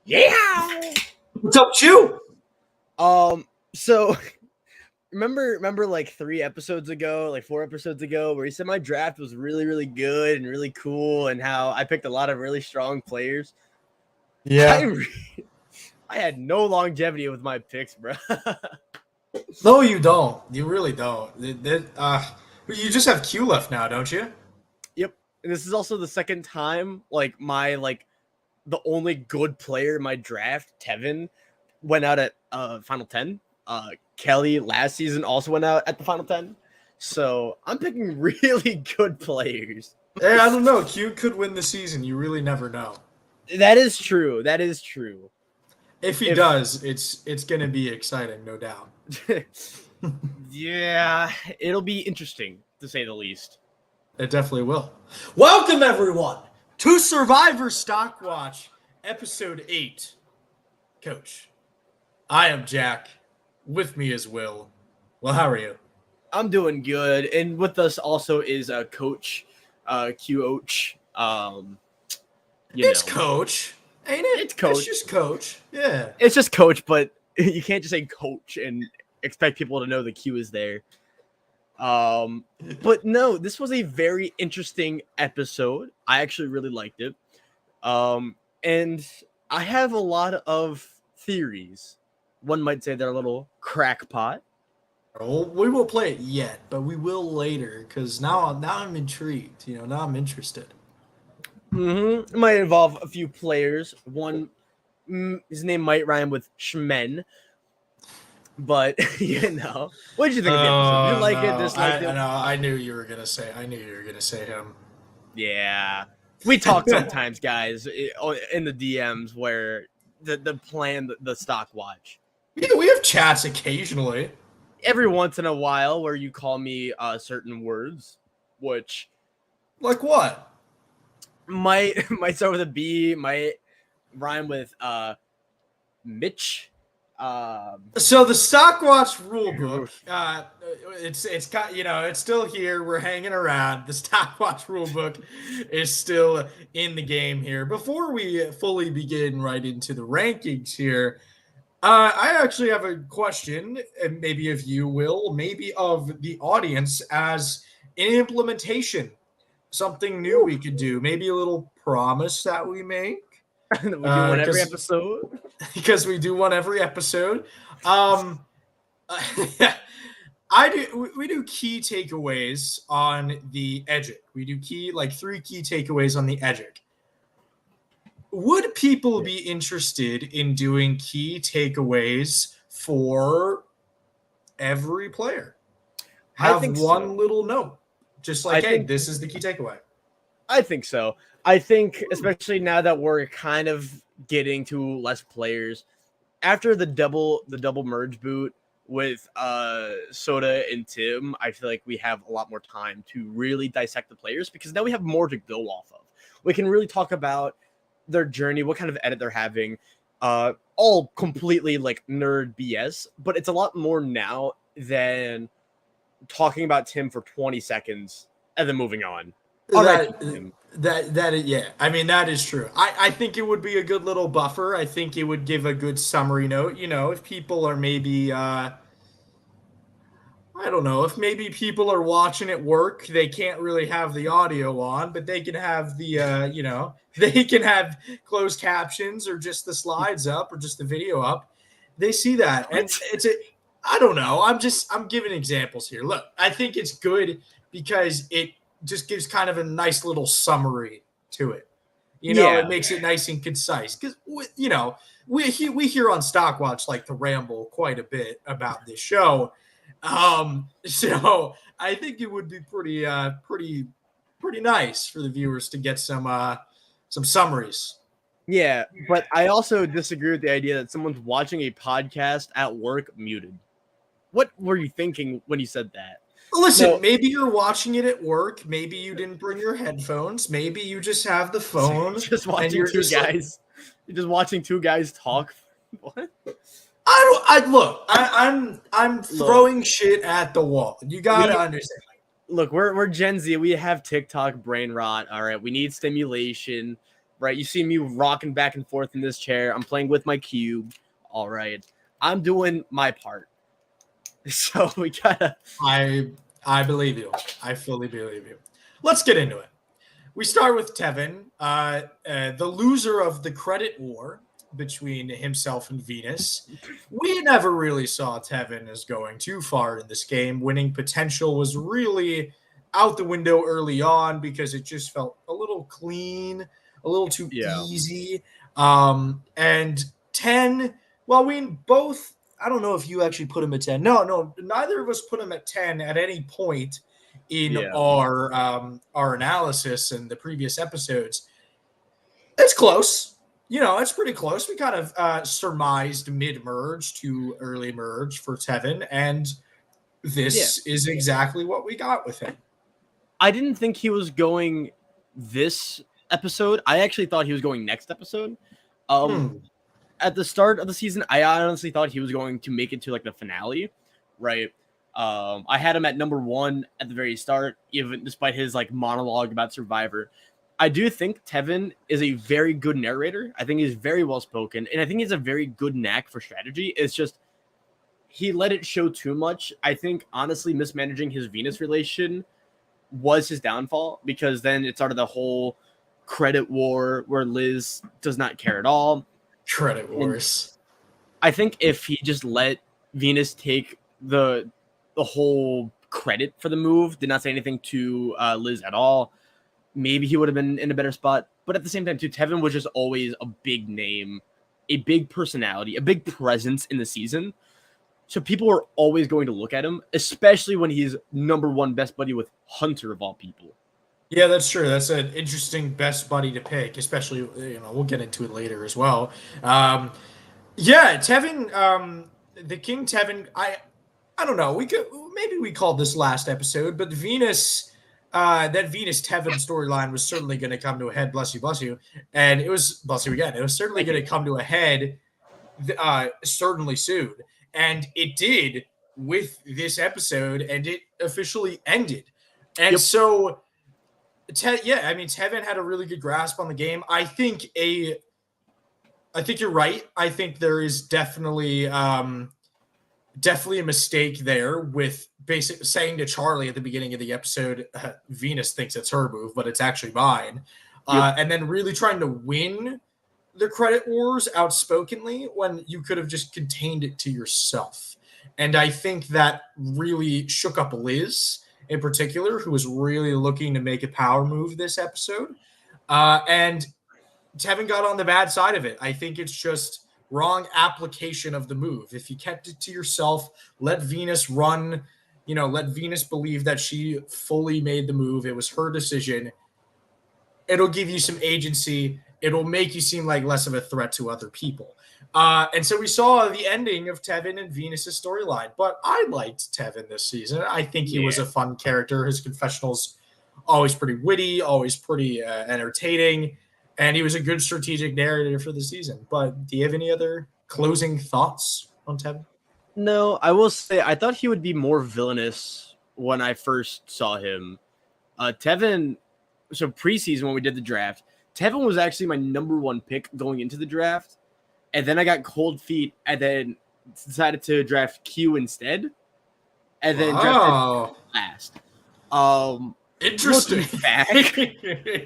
Yeah. What's up, Chew? So remember like 4 episodes ago, where he said my draft was really, really good and really cool, and how I picked a lot of really strong players. Yeah. I had no longevity with my picks, bro. No, you don't. You really don't. You just have Q left now, don't you? Yep. And this is also the second time the only good player in my draft, Tevin, went out at final 10. Kelly last season also went out at the final 10. So I'm picking really good players. Hey, I don't know. Q could win the season. You really never know. That is true. If he does, it's going to be exciting, no doubt. Yeah, it'll be interesting, to say the least. It definitely will. Welcome, everyone, to Survivor Stock Watch, Episode 8. Coach, I am Jack. With me is Will. Well, how are you? I'm doing good. And with us also is Coach Q-Oach. It's Coach, ain't it? It's Coach. It's just Coach. Yeah. It's just Coach, but you can't just say Coach and expect people to know the Q is there. But no, this was a very interesting episode. I actually really liked it. And I have a lot of theories. One might say they're a little crackpot. Well, we won't play it yet, but we will later because now I'm intrigued. Now I'm interested. It might involve a few players. One, his name might rhyme with Shmen. But what did you think of the episode? Did you like it? Dislike it? I knew you were gonna say him. Yeah, we talk sometimes, guys, in the DMs where the plan, the stock watch. Yeah, we have chats occasionally. Every once in a while, where you call me certain words, which like what might start with a B, might rhyme with Mitch. So the Stockwatch rulebook, it's still here. We're hanging around. The Stockwatch rulebook is still in the game here. Before we fully begin right into the rankings here, I actually have a question, and maybe of you, Will, maybe of the audience, as an implementation, something new we could do, maybe a little promise that we make. We do one every episode. Because we do one every episode. We do key takeaways on the Edgic. We do 3 key takeaways on the Edgic. Would people be interested in doing key takeaways for every player? Have one little note. Just like, hey, this is the key takeaway. I think so. I think, especially now that we're kind of getting to less players, after the double merge boot with Soda and Tim, I feel like we have a lot more time to really dissect the players, because now we have more to go off of. We can really talk about their journey, what kind of edit they're having, all completely like nerd BS, but it's a lot more now than talking about Tim for 20 seconds and then moving on. Yeah. I mean, that is true. I think it would be a good little buffer. I think it would give a good summary note. If people are maybe, I don't know, if maybe people are watching at work, they can't really have the audio on, but they can have the, they can have closed captions or just the slides up or just the video up. They see that. And I don't know. I'm giving examples here. Look, I think it's good because it just gives kind of a nice little summary to it. It makes it nice and concise, because we hear on Stockwatch like to ramble quite a bit about this show. So I think it would be pretty nice for the viewers to get some summaries. Yeah, but I also disagree with the idea that someone's watching a podcast at work muted. What were you thinking when you said that? Listen, No, maybe you're watching it at work. Maybe you didn't bring your headphones. Maybe you just have the phone just and watching you're two just like, guys. You're just watching two guys talk. What? I'm Look, throwing shit at the wall. You gotta we understand. we're Gen Z. We have TikTok brain rot. All right, we need stimulation. Right, you see me rocking back and forth in this chair. I'm playing with my cube. All right, I'm doing my part. So we gotta. I believe you. I fully believe you. Let's get into it. We start with Tevin, the loser of the credit war between himself and Venus. We never really saw Tevin as going too far in this game. Winning potential was really out the window early on because it just felt a little clean, a little too Yeah. easy. And 10, well, we both, I don't know if you actually put him at 10. No, neither of us put him at 10 at any point in Yeah. our analysis and the previous episodes. It's close. It's pretty close. We kind of surmised mid-merge to early merge for Tevin, and this is exactly what we got with him. I didn't think he was going this episode. I actually thought he was going next episode. At the start of the season, I honestly thought he was going to make it to like the finale, right? I had him at number 1 at the very start, even despite his like monologue about Survivor. I do think Tevin is a very good narrator. I think he's very well spoken, and I think he's a very good knack for strategy. It's just he let it show too much. I think honestly, mismanaging his Venus relation was his downfall, because then it started the whole credit war where Liz does not care at all. Credit wars. And I think if he just let Venus take the whole credit for the move, did not say anything to Liz at all, maybe he would have been in a better spot. But at the same time, too, Tevin was just always a big name, a big personality, a big presence in the season. So people are always going to look at him, especially when he's number 1 best buddy with Hunter of all people. Yeah, that's true. That's an interesting best buddy to pick, especially, we'll get into it later as well. Yeah, Tevin, the King Tevin, I don't know. Maybe we called this last episode, but that Venus Tevin storyline was certainly going to come to a head. Bless you. And it was, bless you again. It was certainly going to come to a head certainly soon. And it did with this episode, and it officially ended. And so, Tevin had a really good grasp on the game. I think you're right. I think there is definitely a mistake there with basically saying to Charlie at the beginning of the episode, Venus thinks it's her move, but it's actually mine. And then really trying to win the credit wars outspokenly when you could have just contained it to yourself. And I think that really shook up Liz in particular, who was really looking to make a power move this episode. And Tevin got on the bad side of it. I think it's just wrong application of the move. If you kept it to yourself, let Venus run, let Venus believe that she fully made the move. It was her decision. It'll give you some agency. It'll make you seem like less of a threat to other people. And so we saw the ending of Tevin and Venus's storyline. But I liked Tevin this season. I think he was a fun character. His confessionals always pretty witty, always pretty entertaining. And he was a good strategic narrator for the season. But do you have any other closing thoughts on Tevin? No, I will say I thought he would be more villainous when I first saw him. Tevin, so preseason when we did the draft, Tevin was actually my number 1 pick going into the draft. And then I got cold feet and then decided to draft Q instead. And then drafted last. Interesting.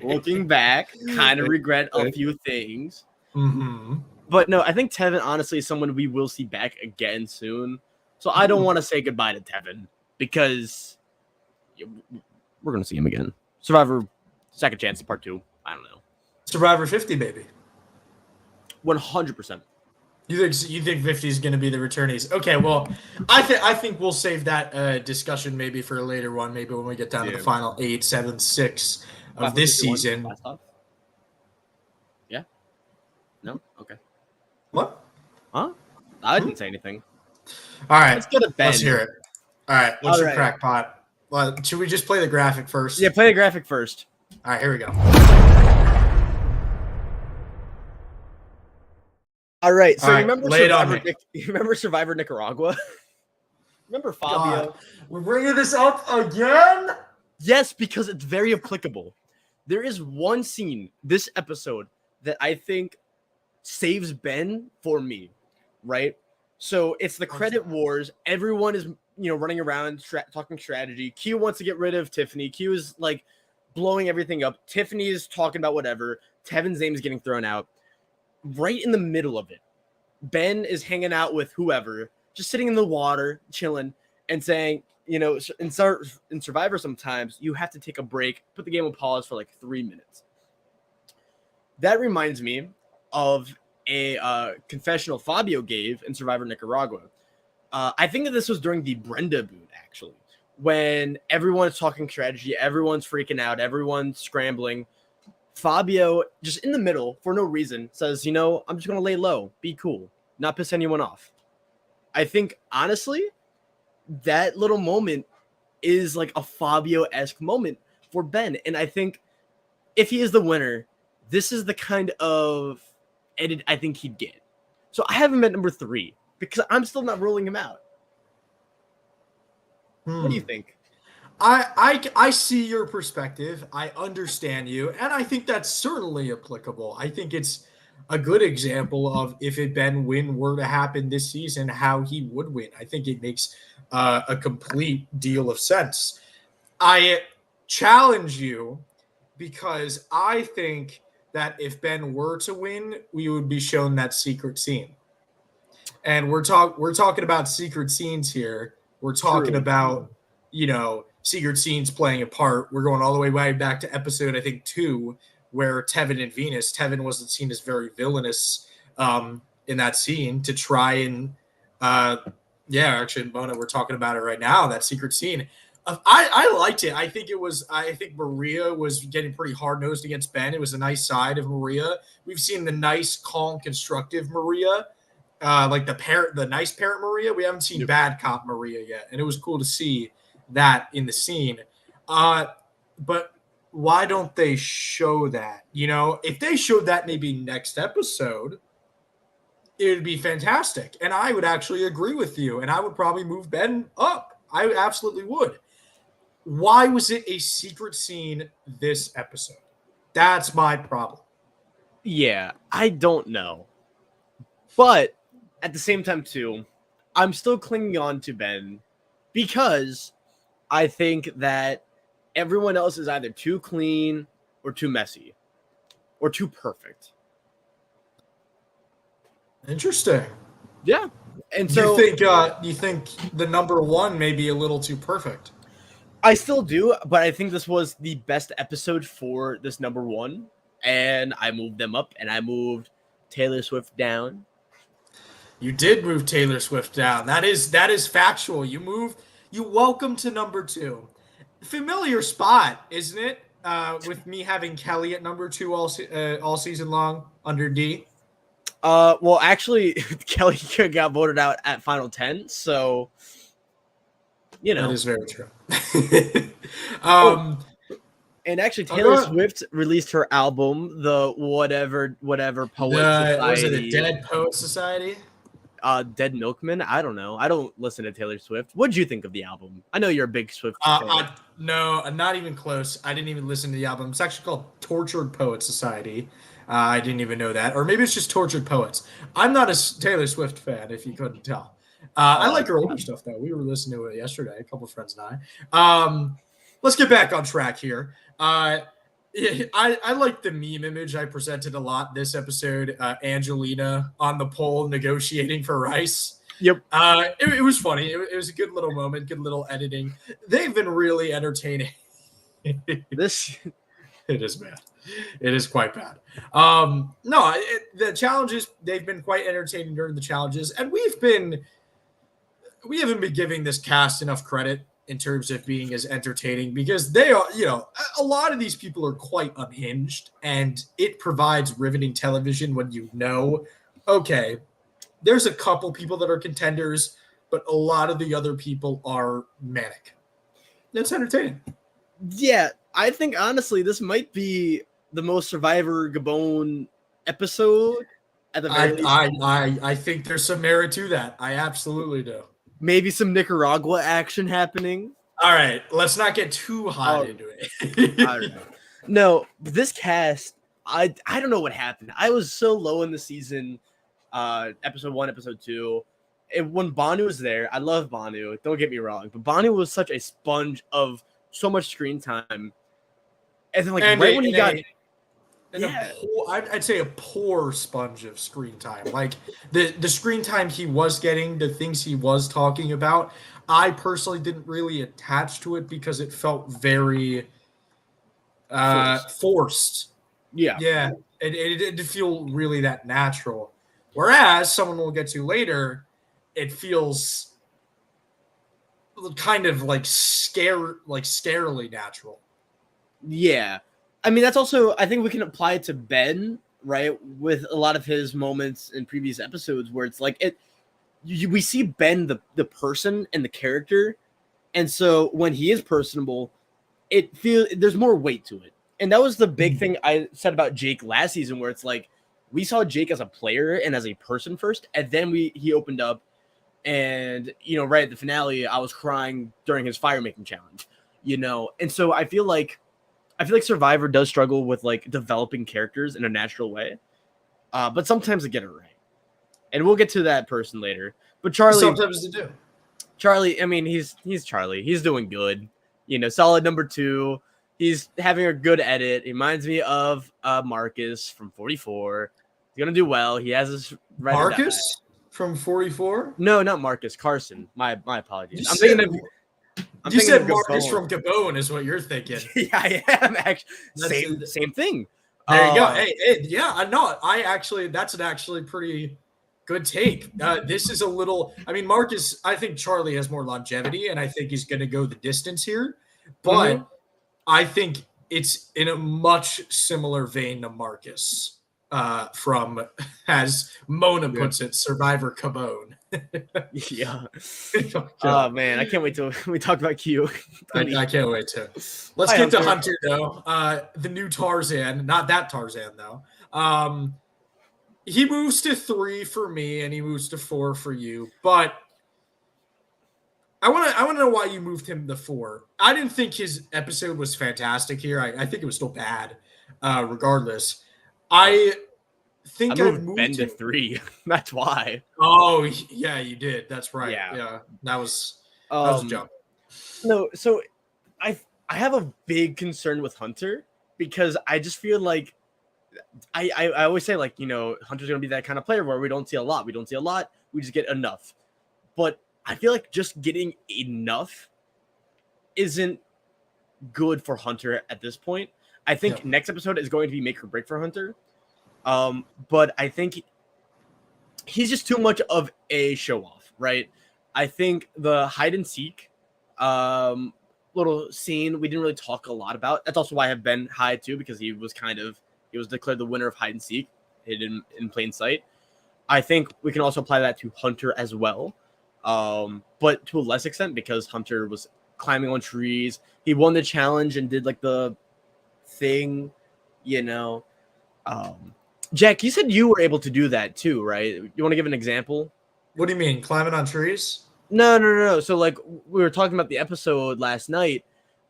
Looking back, kind of regret a few things. Mm-hmm. But no, I think Tevin, honestly, is someone we will see back again soon. So I don't want to say goodbye to Tevin because we're going to see him again. Survivor Second Chance Part 2. I don't know. Survivor 50, baby. 100%. You think 50 is going to be the returnees? Okay, well, I think we'll save that discussion maybe for a later one. Maybe when we get down to the final 8, 7, 6 of this season. Yeah. No? Okay. What? Huh? I didn't say anything. All right. Let's go to Ben. Let's hear it. All right. What's All your right. crackpot? Well, should we just play the graphic first? Yeah, play the graphic first. All right, here we go. All right. So All right, you remember lay it on you remember Survivor Nicaragua? Remember Fabio? God, we're bringing this up again? Yes, because it's very applicable. There is one scene this episode that I think saves Ben for me, right? So it's the credit wars. Everyone is, running around talking strategy. Q wants to get rid of Tiffany. Q is like blowing everything up. Tiffany is talking about whatever. Tevin's name is getting thrown out. Right in the middle of it, Ben is hanging out with whoever, just sitting in the water, chilling, and saying, in Survivor sometimes you have to take a break, put the game on pause for like 3 minutes. That reminds me of a confessional Fabio gave in Survivor Nicaragua. I think that this was during the Brenda boot, actually, when everyone's talking strategy, everyone's freaking out, everyone's scrambling. Fabio, just in the middle, for no reason, says, I'm just going to lay low, be cool, not piss anyone off. I think, honestly, that little moment is like a Fabio-esque moment for Ben. And I think if he is the winner, this is the kind of edit I think he'd get. So I have him at number 3 because I'm still not ruling him out. What do you think? I see your perspective. I understand you, and I think that's certainly applicable. I think it's a good example of if a Ben win were to happen this season, how he would win. I think it makes a complete deal of sense. I challenge you because I think that if Ben were to win, we would be shown that secret scene. And we're talking about secret scenes here. We're talking about, secret scenes playing a part. We're going all the way back to episode, I think, 2, where Tevin and Venus. Tevin wasn't seen as very villainous in that scene to try and, actually, Mona, we're talking about it right now, that secret scene. I liked it. I think Maria was getting pretty hard-nosed against Ben. It was a nice side of Maria. We've seen the nice, calm, constructive Maria, like the nice parent Maria. We haven't seen bad cop Maria yet, and it was cool to see that in the scene. But why don't they show that? If they showed that maybe next episode, it would be fantastic. And I would actually agree with you, and I would probably move Ben up. I absolutely would. Why was it a secret scene this episode? That's my problem. Yeah, I don't know. But at the same time, too, I'm still clinging on to Ben because I think that everyone else is either too clean or too messy or too perfect. Interesting. Yeah. And so you think the number 1 may be a little too perfect? I still do, but I think this was the best episode for this number 1, and I moved them up, and I moved Taylor Swift down. You did move Taylor Swift down. That is factual. You welcome to number 2. Familiar spot, isn't it? With me having Kelly at number 2 all season long under D. Well, actually, Kelly got voted out at Final 10, so that is very true. And actually, Taylor Swift released her album, the whatever Poet Society. Was it a Dead Poet Society? Dead Milkman. I don't know. I don't listen to Taylor Swift. What did you think of the album? I know you're a big Swift fan. No, not even close. I didn't even listen to the album. It's actually called Tortured Poet Society. I didn't even know that. Or maybe it's just Tortured Poets. I'm not a Taylor Swift fan, if you couldn't tell. I like her older stuff, though. We were listening to it yesterday, a couple of friends and I. Let's get back on track here. I like the meme image I presented a lot this episode. Angelina on the pole negotiating for rice. Yep. It was funny. It was a good little moment, good little editing. They've been really entertaining. It is bad. It is quite bad. The challenges, they've been quite entertaining during the challenges, and we haven't been giving this cast enough credit. in terms of being as entertaining because they are, a lot of these people are quite unhinged, and it provides riveting television when okay, there's a couple people that are contenders, but a lot of the other people are manic. That's entertaining. Yeah, I think honestly this might be the most Survivor Gabon episode at the very least. I think there's some merit to that. I absolutely do. Maybe some Nicaragua action happening. All right, let's not get too hot into it. I don't know. No, this cast, I don't know what happened. I was so low in the season, episode 1, episode 2. When Banu was there, I love Banu. Don't get me wrong, but Banu was such a sponge of so much screen time. And then, like, right when he got... I'd say a poor sponge of screen time. Like the screen time he was getting, the things he was talking about, I personally didn't really attach to it because it felt very forced. Yeah. It didn't feel really that natural. Whereas someone we'll get to later, it feels kind of like scarily natural. Yeah. I mean, that's also, I think we can apply it to Ben, right? With a lot of his moments in previous episodes where it's like we see Ben, the person and the character. And so when he is personable, there's more weight to it. And that was the big thing I said about Jake last season, where it's like, we saw Jake as a player and as a person first. And then he opened up and, right at the finale, I was crying during his fire making challenge, And so I feel like Survivor does struggle with like developing characters in a natural way, but sometimes they get it right, and we'll get to that person later. But Charlie, sometimes they do. Charlie, I mean, he's Charlie. He's doing good. Solid number 2. He's having a good edit. He reminds me of Marcus from 44. He's gonna do well. He has his Marcus from 44. No, not Marcus. Carson. My apologies. I'm thinking of. You said Marcus from Gabon is what you're thinking. Yeah, I am actually. Same thing. There you go. Hey, yeah, I know. That's an actually pretty good take. This is a little. I mean, Marcus. I think Charlie has more longevity, and I think he's going to go the distance here. But I think it's in a much similar vein to Marcus from, as Mona puts it, Survivor Gabon. Yeah. Oh man, I can't wait till we talk about Q. I can't wait to. Let's get to Hunter though. The new Tarzan, not that Tarzan though. He moves to 3 for me, and he moves to 4 for you. But I want to know why you moved him to 4. I didn't think his episode was fantastic here. I think it was still bad, regardless. I think I moved Ben to 3. That's why. Oh yeah, you did. That's right. Yeah. That was a jump. No, so I have a big concern with Hunter because I just feel like I always say, like, Hunter's gonna be that kind of player where we don't see a lot. We just get enough. But I feel like just getting enough isn't good for Hunter at this point. I think next episode is going to be make or break for Hunter. But I think he's just too much of a show off, right? I think the hide and seek little scene we didn't really talk a lot about. That's also why I have Ben high too, because he was declared the winner of hide and seek, hidden in plain sight. I think we can also apply that to Hunter as well, but to a less extent because Hunter was climbing on trees. He won the challenge and did like the thing, Jack, you said you were able to do that too, right? You want to give an example? What do you mean, climbing on trees? No. So, like, we were talking about the episode last night,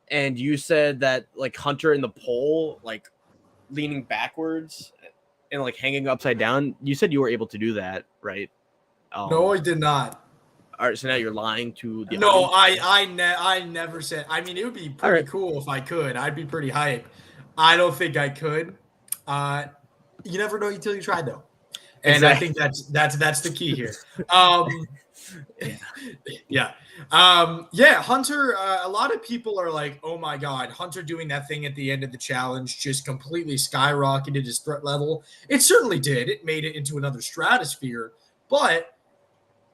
and you said that, like, Hunter in the pole, like, leaning backwards and, like, hanging upside down. You said you were able to do that, right? No, I did not. All right, so now you're lying to the No, audience. I never said. I mean, it would be pretty cool if I could. I'd be pretty hype. I don't think I could. You never know until you try, though, and exactly. I think that's the key here. Hunter. A lot of people are like, "Oh my God, Hunter doing that thing at the end of the challenge just completely skyrocketed his threat level." It certainly did. It made it into another stratosphere. But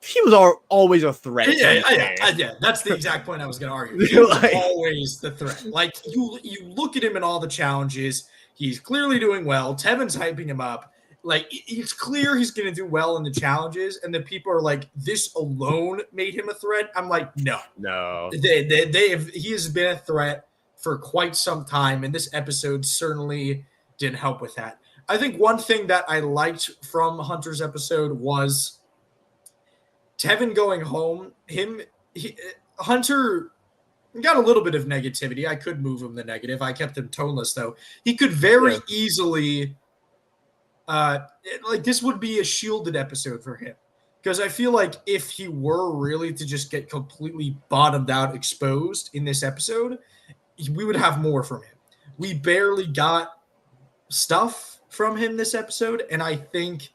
he was always a threat. Yeah. That's the exact point I was going to argue. He was always the threat. Like you look at him in all the challenges. He's clearly doing well. Tevin's hyping him up. Like it's clear he's going to do well in the challenges, and the people are like, "This alone made him a threat." I'm like, no. He has been a threat for quite some time, and this episode certainly didn't help with that. I think one thing that I liked from Hunter's episode was Tevin going home. Hunter got a little bit of negativity. I could move him the negative. I kept him toneless, though. He could very easily, this would be a shielded episode for him. Because I feel like if he were really to just get completely bottomed out, exposed in this episode, we would have more from him. We barely got stuff from him this episode, and I think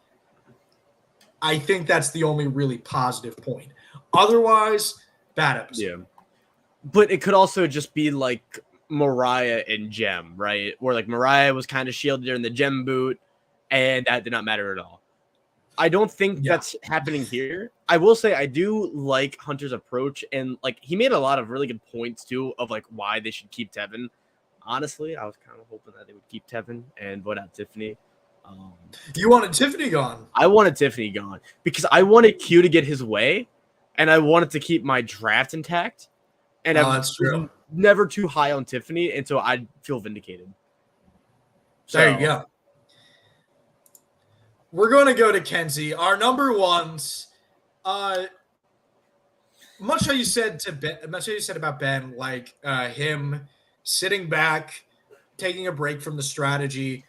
that's the only really positive point. Otherwise, bad episode. Yeah. But it could also just be like Mariah and Gem, right? Where like Mariah was kind of shielded during the Gem boot, and that did not matter at all. I don't think that's happening here. I will say I do like Hunter's approach, and like he made a lot of really good points too of like why they should keep Tevin. Honestly, I was kind of hoping that they would keep Tevin and vote out Tiffany. You wanted Tiffany gone. I wanted Tiffany gone because I wanted Q to get his way, and I wanted to keep my draft intact. And that's true. Never too high on Tiffany, and so I feel vindicated. So, there you go. We're going to go to Kenzie, our number ones. Much how you said about Ben, like him sitting back, taking a break from the strategy.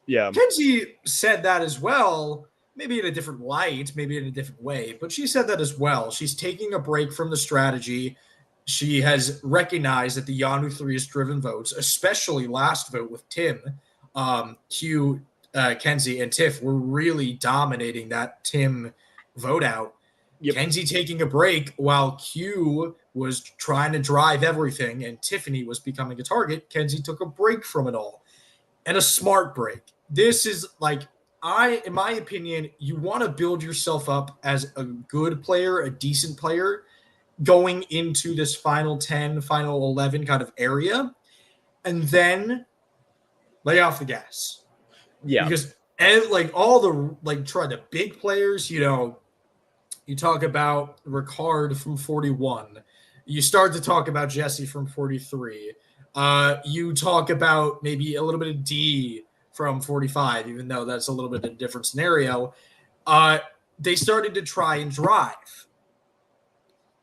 Yeah, Kenzie said that as well, maybe in a different light, maybe in a different way, but she said that as well. She's taking a break from the strategy. She has recognized that the Yanu 3 has driven votes, especially last vote with Tim. Q, Kenzie, and Tiff were really dominating that Tim vote out. Yep. Kenzie taking a break while Q was trying to drive everything and Tiffany was becoming a target. Kenzie took a break from it all, and a smart break. This is like, in my opinion, you want to build yourself up as a good player, a decent player, going into this final 10, final 11 kind of area, and then lay off the gas. Yeah. Because like all the big players, you talk about Ricard from 41. You start to talk about Jesse from 43. You talk about maybe a little bit of D from 45, even though that's a little bit of a different scenario. They started to try and drive.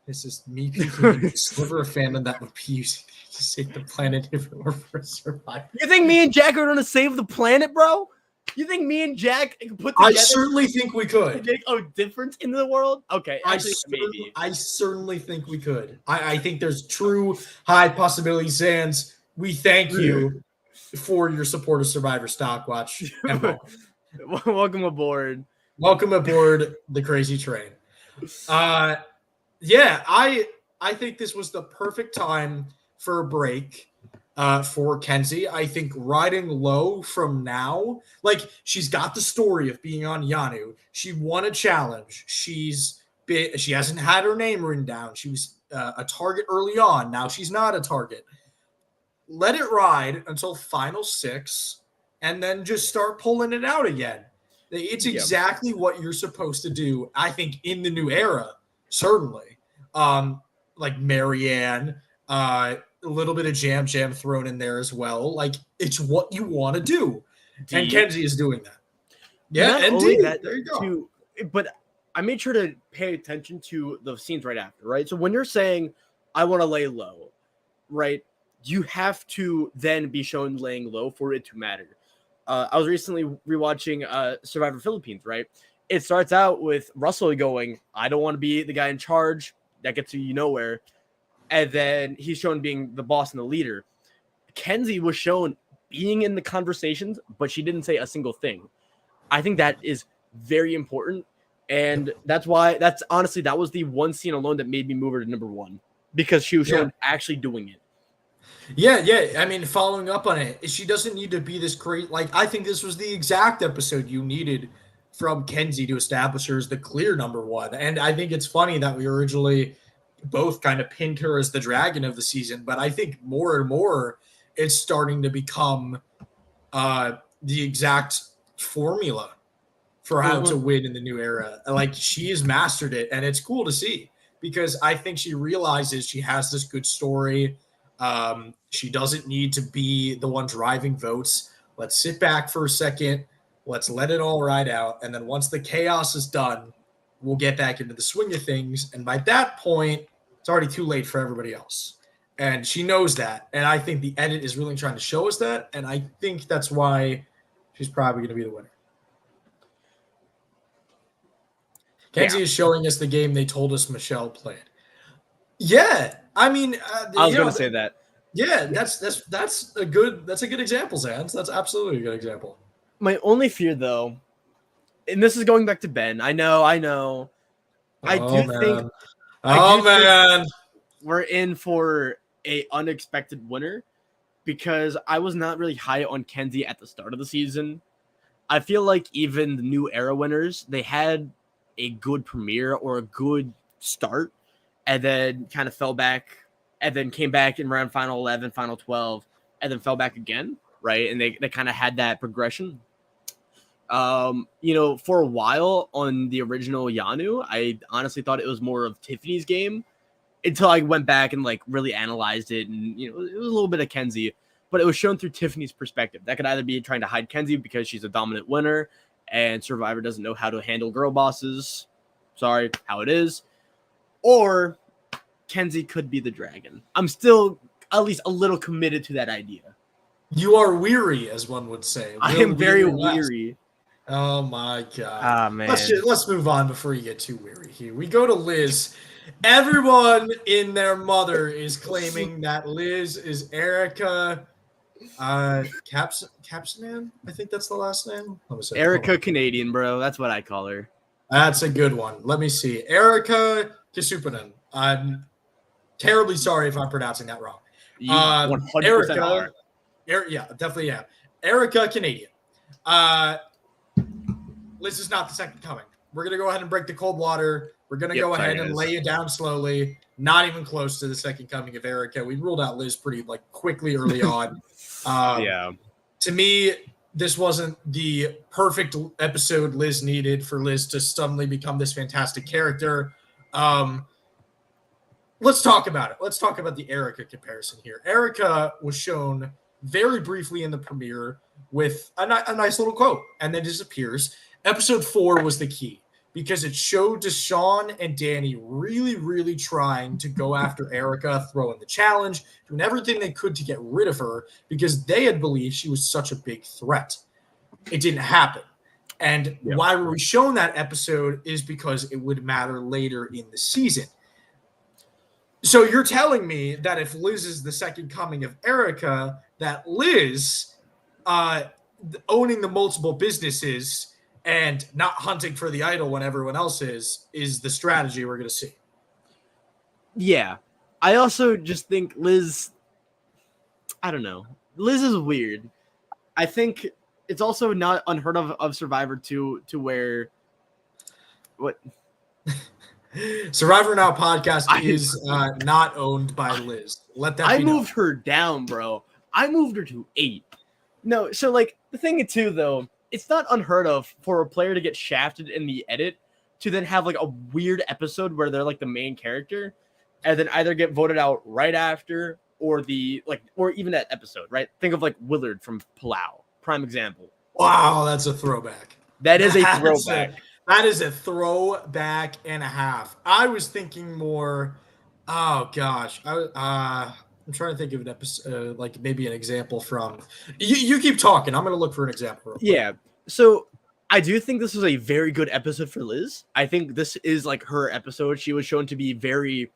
This is me picking a sliver of fandom that would be using to save the planet if it were for survival. You think me and Jack are going to save the planet, bro? You think me and Jack can put together? I certainly think we could. Make a difference in the world? Okay, actually, maybe. I certainly think we could. I think there's true high possibility, Sans. We thank you for your support of Survivor Stockwatch. And welcome aboard. Welcome aboard the crazy train. Yeah, I think this was the perfect time for a break for Kenzie. I think riding low from now, like she's got the story of being on Yanu. She won a challenge. She hasn't had her name written down. She was a target early on. Now she's not a target. Let it ride until final 6 and then just start pulling it out again. It's exactly what you're supposed to do, I think, in the new era, certainly. Like Marianne, a little bit of Jam thrown in there as well. Like, it's what you want to do. D. And Kenzie is doing that. Yeah, not and only D. That, there you go. But I made sure to pay attention to the scenes right after, right? So when you're saying, I want to lay low, right, you have to then be shown laying low for it to matter. I was recently rewatching Survivor Philippines, right? It starts out with Russell going, I don't want to be the guy in charge. That gets you nowhere. And then he's shown being the boss and the leader. Kenzie was shown being in the conversations, but she didn't say a single thing. I think that is very important. And that was the one scene alone that made me move her to number 1 because she was shown actually doing it. Yeah. I mean, following up on it, she doesn't need to be this great. Like, I think this was the exact episode you needed from Kenzie to establish her as the clear number one. And I think it's funny that we originally both kind of pinned her as the dragon of the season, but I think more and more it's starting to become the exact formula for how to win in the new era. Like, she has mastered it, and it's cool to see because I think she realizes she has this good story. She doesn't need to be the one driving votes. Let's sit back for a second. Let's let it all ride out. And then once the chaos is done, we'll get back into the swing of things. And by that point, it's already too late for everybody else. And she knows that. And I think the edit is really trying to show us that. And I think that's why she's probably going to be the winner. Kenzie is showing us the game they told us Michelle played. Yeah. I mean, I was going to say that. Yeah, that's a good example, Zans. That's absolutely a good example. My only fear, though, and this is going back to Ben. I know. I think we're in for a unexpected winner because I was not really high on Kenzie at the start of the season. I feel like even the new era winners, they had a good premiere or a good start and then kind of fell back and then came back in round final 11, final 12, and then fell back again, right? And they kind of had that progression. For a while on the original Yanu, I honestly thought it was more of Tiffany's game until I went back and like really analyzed it. And, it was a little bit of Kenzie, but it was shown through Tiffany's perspective. That could either be trying to hide Kenzie because she's a dominant winner and Survivor doesn't know how to handle girl bosses. Sorry, how it is. Or Kenzie could be the dragon. I'm still at least a little committed to that idea. You are weary, as one would say. I am very weary. Oh my god. Ah, man. Let's move on before you get too weary here. We go to Liz. Everyone in their mother is claiming that Liz is Erica Capsinan? I think that's the last name. Erica Canadian, bro. That's what I call her. That's a good one. Let me see. Erica Kisupanen. I'm terribly sorry if I'm pronouncing that wrong. 100% Erica. Yeah, definitely, yeah. Erica Canadian. Liz is not the second coming. We're going to go ahead and break the cold water. We're going to go ahead and lay it down slowly. Not even close to the second coming of Erica. We ruled out Liz pretty quickly early on. Yeah. To me, this wasn't the perfect episode Liz needed for Liz to suddenly become this fantastic character. Let's talk about it. Let's talk about the Erica comparison here. Erica was shown very briefly in the premiere with a nice little quote and then disappears. Episode 4 was the key because it showed Deshaun and Danny really, really trying to go after Erica, throwing the challenge, doing everything they could to get rid of her because they had believed she was such a big threat. It didn't happen. And why were we shown that episode is because it would matter later in the season. So you're telling me that if Liz is the second coming of Erica, that Liz owning the multiple businesses and not hunting for the idol when everyone else is the strategy we're going to see. Yeah. I also just think Liz, I don't know. Liz is weird. I think it's also not unheard of Survivor to where what Survivor Now podcast is not owned by Liz. Let that be known. Moved her down, bro. I moved her to 8. No, so the thing too, though, it's not unheard of for a player to get shafted in the edit to then have a weird episode where they're the main character and then either get voted out right after or or even that episode, right? Think of Willard from Palau, prime example. Wow, that's a throwback. That is a throwback. That is a throwback and a half. I was thinking more. Oh gosh, I'm trying to think of an episode, maybe an example from. You keep talking. I'm going to look for an example. Yeah. So I do think this was a very good episode for Liz. I think this is her episode. She was shown to be very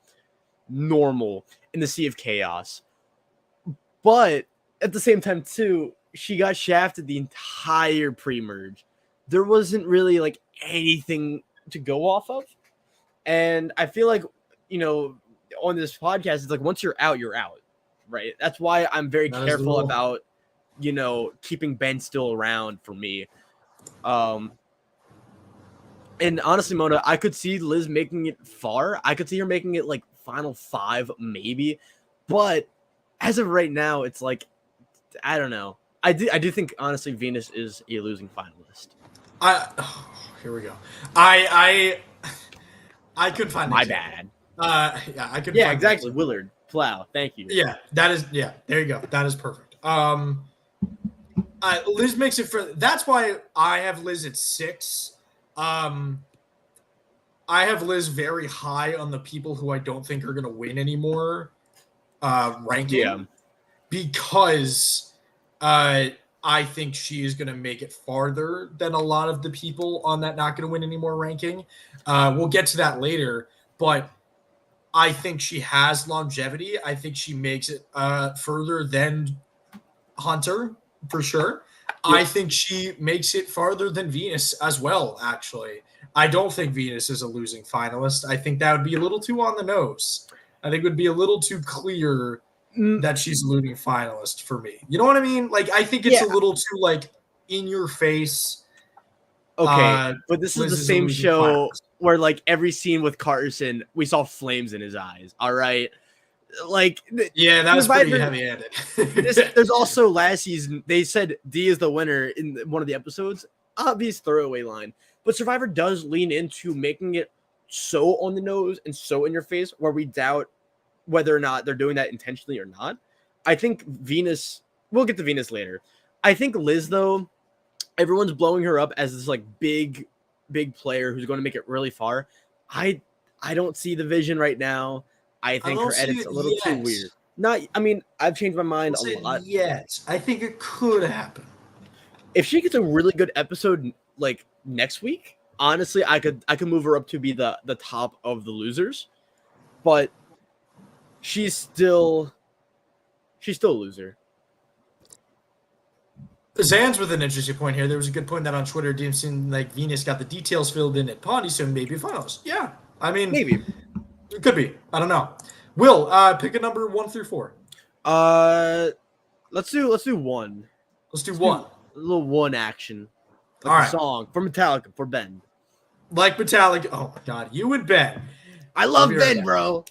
normal in the Sea of Chaos. But at the same time, too, she got shafted the entire pre-merge. There wasn't really anything to go off of. And I feel on this podcast, it's once you're out, right? That's why I'm very careful about, keeping Ben still around for me. And honestly, Mona, I could see Liz making it far. I could see her making it like final 5, maybe. But as of right now, it's like, I don't know. I do think honestly Venus is a losing finalist. Here we go. I couldn't find my bad. Yeah, I couldn't. Yeah, exactly. Willard Plow. Thank you. Yeah, that is. Yeah, there you go. That is perfect. Liz makes it for. That's why I have Liz at 6. I have Liz very high on the people who I don't think are going to win anymore. Ranking. Yeah. Because I think she is going to make it farther than a lot of the people on that not going to win anymore ranking. We'll get to that later, but I think she has longevity. I think she makes it further than Hunter, for sure. Yep. I think she makes it farther than Venus as well, actually. I don't think Venus is a losing finalist. I think that would be a little too on the nose. I think it would be a little too clear that she's a losing finalist for me. You know what I mean? Like, I think it's a little too, like, in your face. Okay, but this is the same show where, like, every scene with Carson, we saw flames in his eyes, all right? Like, yeah, that was pretty heavy-handed. There's also last season, they said D is the winner in one of the episodes. Obvious throwaway line. But Survivor does lean into making it so on the nose and so in your face where we doubt whether or not they're doing that intentionally or not. I think Venus, we'll get to Venus later. I think Liz, though, everyone's blowing her up as this like big player who's going to make it really far. I don't see the vision right now. I think her edit's a little too weird. I've changed my mind a lot. Yes, I think it could happen. If she gets a really good episode like next week, honestly, I could move her up to be the top of the losers. But she's still a loser. Zan's with an interesting point here. There was a good point that on Twitter, it didn't seem like Venus got the details filled in at Pawnee, so maybe a finalist. Yeah, I mean, maybe it could be. I don't know. Will, pick a number 1 through 4. Let's do 1. Let's do 1. A little 1 action. Like all right. Song for Metallica for Ben. Like Metallica. Oh my God, you and Ben. I love Ben, bro.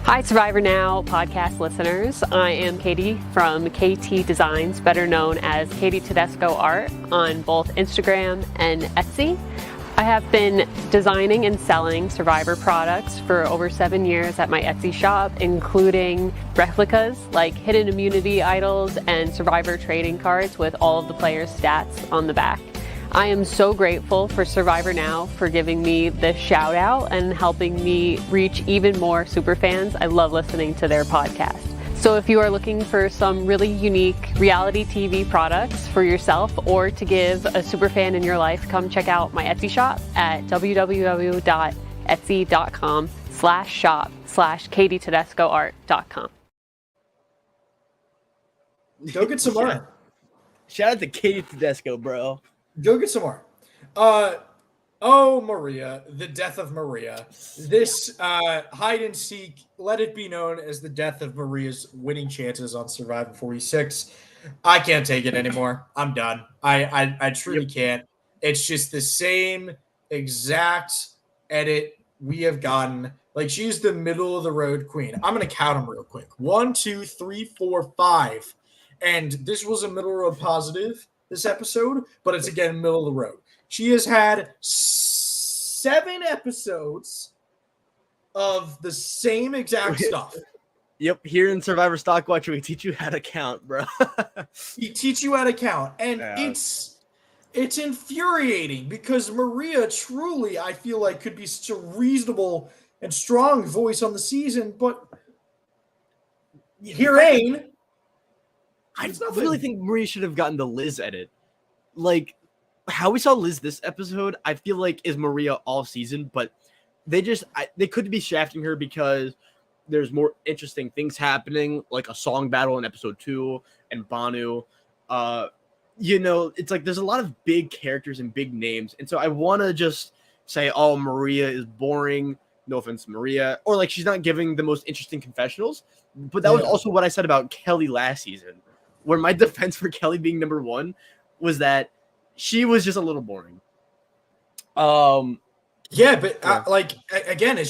Hi, Survivor Now podcast listeners. I am Katie from KT Designs, better known as Katie Tedesco Art on both Instagram and Etsy. I have been designing and selling Survivor products for over 7 years at my Etsy shop, including replicas like hidden immunity idols and Survivor trading cards with all of the players' stats on the back. I am so grateful for Survivor Now for giving me this shout out and helping me reach even more superfans. I love listening to their podcast. So if you are looking for some really unique reality TV products for yourself or to give a superfan in your life, come check out my Etsy shop at www.etsy.com/shop/KatieTedescoArt.com. Go get some more. Shout out to Katie Tedesco, bro. Go get some more. Oh, Maria, the death of Maria. This hide and seek, let it be known as the death of Maria's winning chances on Survivor 46. I can't take it anymore. I'm done. I truly can't. It's just the same exact edit we have gotten. Like, she's the middle of the road queen. I'm going to count them real quick. 1, 2, 3, 4, 5. And this was a middle road positive this episode, but it's again middle of the road. She has had 7 episodes of the same exact stuff. Yep, here in Survivor Stockwatch, we teach you how to count, bro. We teach you how to count, and it's infuriating because Maria truly, I feel like, could be such a reasonable and strong voice on the season, but here ain't. I really think Maria should have gotten the Liz edit. Like, how we saw Liz this episode, I feel like is Maria all season, but they could be shafting her because there's more interesting things happening, like a song battle in episode 2 and Banu. It's like there's a lot of big characters and big names, and so I want to just say, oh, Maria is boring. No offense, Maria, or like she's not giving the most interesting confessionals. But that was also what I said about Kelly last season, where my defense for Kelly being number 1 was that she was just a little boring. Yeah, but Yeah. again, at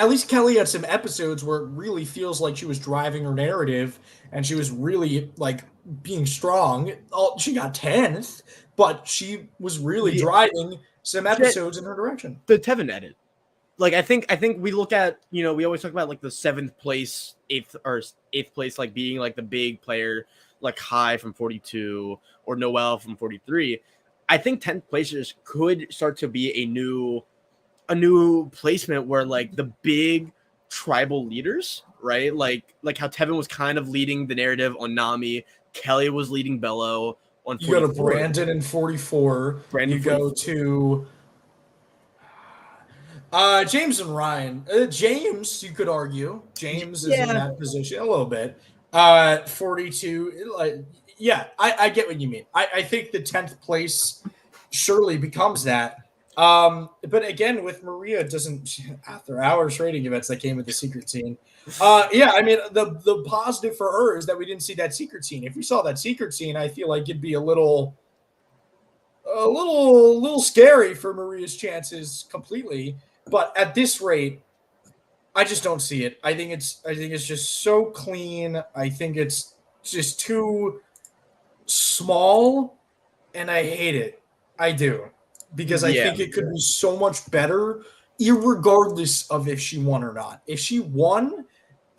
least Kelly had some episodes where it really feels like she was driving her narrative and she was really like being strong. Oh, she got 10th, but she was really The driving some episodes in her direction. the Tevin edit. Like I think we look at, we always talk about like the 7th place, 8th place, like being like the big player, like High from 42 or Noel from 43. I think 10th placers could start to be a new placement where like the big tribal leaders, right? Like how Tevin was kind of leading the narrative on Nami, Kelly was leading Bello on 44. You go to Brandon in 44. Brandon You go to James and Ryan. James, you could argue. James is in that position a little bit. 42. I get what you mean. I think the 10th place surely becomes that. But again, with Maria, it doesn't after hours rating events that came with the secret scene. I mean, the positive for her is that we didn't see that secret scene. If we saw that secret scene, I feel like it'd be a little scary for Maria's chances completely. But at this rate, I just don't see it. I think it's just so clean. I think it's just too small, and I hate it. I do. Because I think it could be so much better, irregardless of if she won or not. If she won,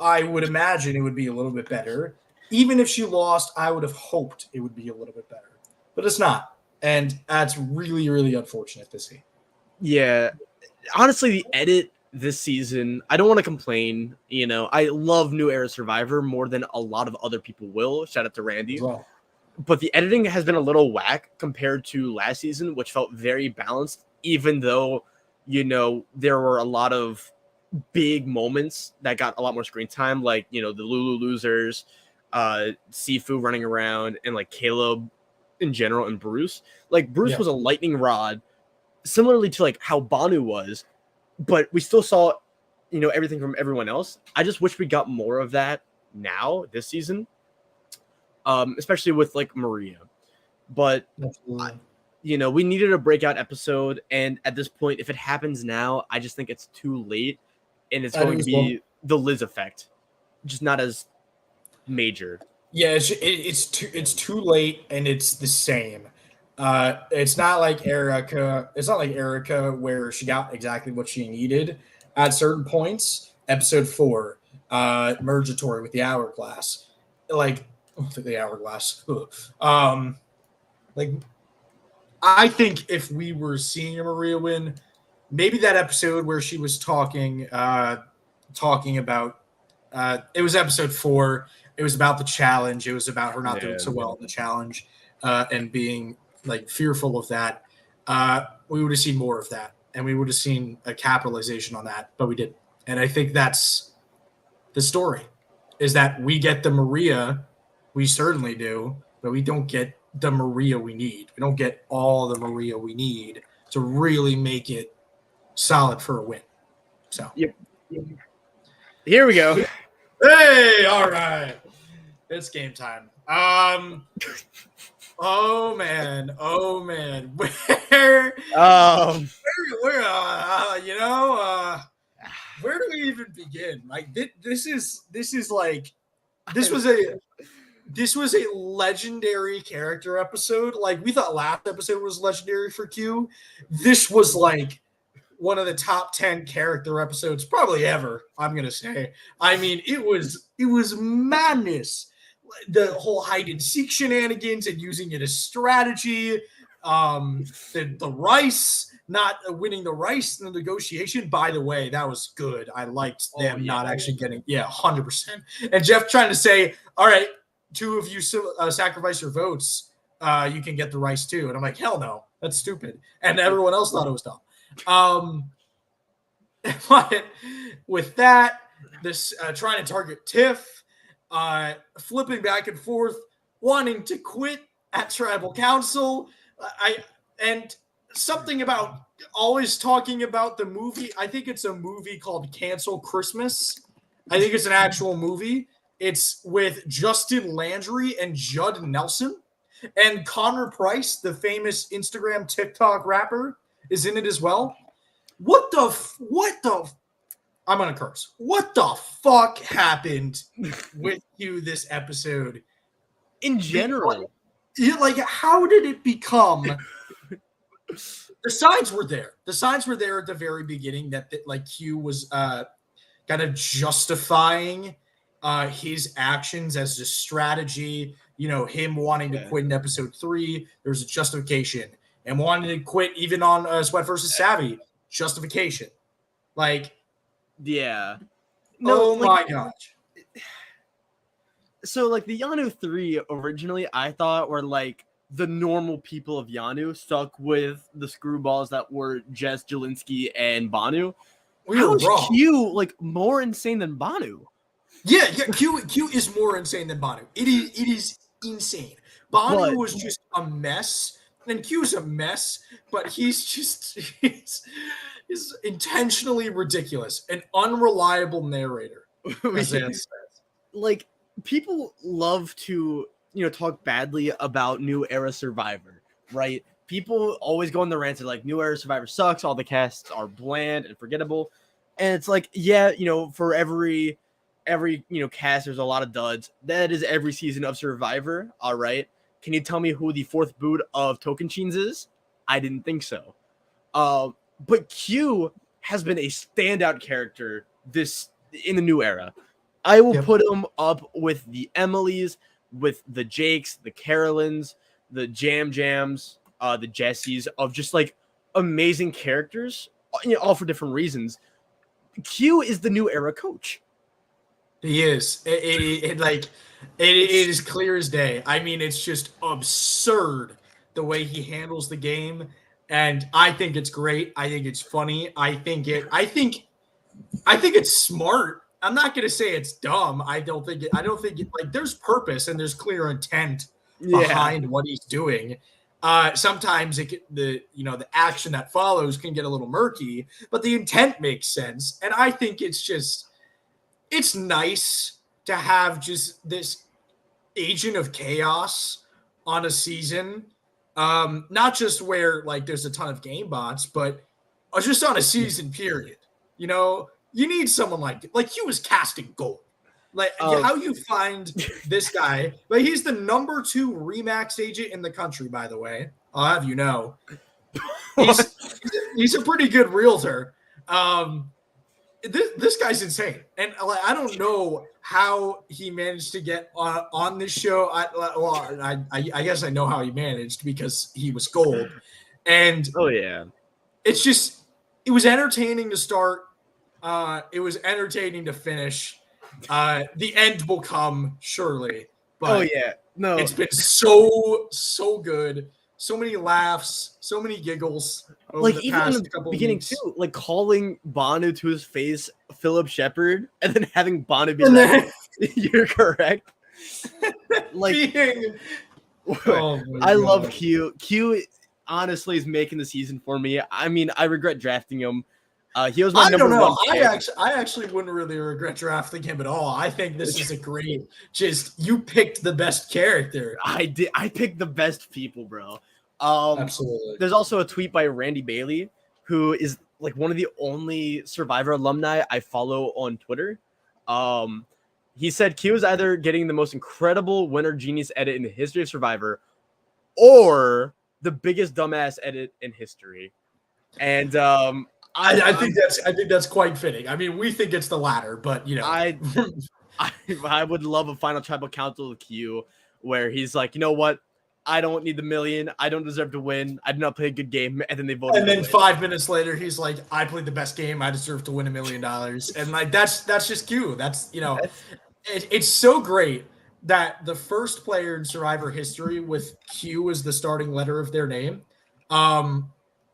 I would imagine it would be a little bit better. Even if she lost, I would have hoped it would be a little bit better. But it's not. And that's really, really unfortunate to see. Yeah. Honestly, the edit this season, I don't want to complain. I love New Era Survivor more than a lot of other people will. Shout out to Randy. Well, but the editing has been a little whack compared to last season, which felt very balanced, even though, there were a lot of big moments that got a lot more screen time, like, the Lulu losers, Sifu running around, and like Caleb in general, and Bruce. Like Bruce was a lightning rod, similarly to like how Banu was, but we still saw, everything from everyone else. I just wish we got more of that now this season. Especially with like Maria, but we needed a breakout episode, and at this point, if it happens now, I just think it's too late, and it's going to be the Liz effect, just not as major. Yeah, it's too late, and it's the same. It's not like Erica. It's not like Erica where she got exactly what she needed at certain points. Episode 4, Mergatory with the hourglass, the hourglass. I think if we were seeing a Maria win, maybe that episode where she was talking about it was episode 4. It was about the challenge. It was about her not doing so well in the challenge and being like fearful of that. We would have seen more of that, and we would have seen a capitalization on that, but we didn't. And I think that's the story: is that we get the Maria. We certainly do, but we don't get the Maria we need. We don't get all the Maria we need to really make it solid for a win. So, yep. Here we go. Hey, all right. It's game time. Oh man. Where do we even begin? Like this was a legendary character episode. Like we thought last episode was legendary for Q. This was like one of the top 10 character episodes probably ever, I'm going to say. I mean, it was madness. The whole hide and seek shenanigans and using it as strategy. The rice, not winning the rice in the negotiation. By the way, that was good. I liked them not actually getting, 100%. And Jeff trying to say, all right, 2 of you sacrifice your votes. You can get the rice too. And I'm like, hell no, that's stupid. And everyone else thought it was dumb. But with that, this trying to target Tiff, flipping back and forth, wanting to quit at tribal council, and something about always talking about the movie. I think it's a movie called Cancel Christmas. I think it's an actual movie. It's with Justin Landry and Judd Nelson and Connor Price, the famous Instagram TikTok rapper, is in it as well. What the I'm gonna curse. What the fuck happened with you this episode? In general, Like how did it become? The signs were there. The signs were there at the very beginning that like Q was kind of justifying his actions as a strategy. You know, him wanting to quit in episode 3, there's a justification, and wanting to quit even on Sweat versus Savvy, justification. Like, yeah. No, my gosh. So, like, the Yanu 3 originally, I thought were like the normal people of Yanu stuck with the screwballs that were Jess, Jelinski, and Banu. How is Q like more insane than Banu? Yeah. Q is more insane than Banu. It is insane. Banu was just a mess, and Q's a mess, but he's intentionally ridiculous, an unreliable narrator. Like, people love to, you know, talk badly about New Era Survivor, right? People always go on the rants like New Era Survivor sucks, all the casts are bland and forgettable. And it's like, yeah, you know, for every you know cast, there's a lot of duds. That is every season of Survivor. All right. Can you tell me who the 4th boot of Tocantins is? I didn't think so. But Q has been a standout character in the New Era. I will put him up with the Emilys, with the Jakes, the Carolyns, the Jams, the Jessies, of just like amazing characters, you know, all for different reasons. Q is the New Era coach. He is. It is clear as day. I mean, it's just absurd the way he handles the game, and I think it's great. I think it's funny. I think it's smart. I'm not gonna say it's dumb. I don't think it like there's purpose and there's clear intent behind what he's doing. Sometimes the action that follows can get a little murky, but the intent makes sense. And I think it's nice to have just this agent of chaos on a season. Not just where like there's a ton of game bots, but just on a season period. You know, you need someone like he was casting gold. Like how you find this guy, but he's the number 2 Remax agent in the country, by the way. I'll have you know. He's a pretty good realtor. This guy's insane. And I don't know how he managed to get on this show. I guess I know how he managed because he was gold. And it's just, it was entertaining to start. It was entertaining to finish. The end will come surely. But it's been so good. So many laughs, so many giggles. Like even in the beginning too, like calling Banu to his face Philip Shepard, and then having Banu be like, "You're correct." Like, I love Q. Q honestly is making the season for me. I mean, I regret drafting him. He was my number 1 pick. I actually wouldn't really regret drafting him at all. I think this is a great. Just you picked the best character. I did. I picked the best people, bro. Absolutely. There's also a tweet by Randy Bailey, who is like one of the only Survivor alumni I follow on Twitter. He said Q is either getting the most incredible winner genius edit in the history of Survivor, or the biggest dumbass edit in history. And I think that's quite fitting. I mean, we think it's the latter, but you know, I would love a final tribal council with Q where he's like, you know what? I don't need the million. I don't deserve to win. I did not play a good game. And then they voted. And then 5 minutes later, he's like, I played the best game. I deserve to win $1 million. And like, that's just Q. That's, you know, it's so great that the first player in Survivor history with Q as the starting letter of their name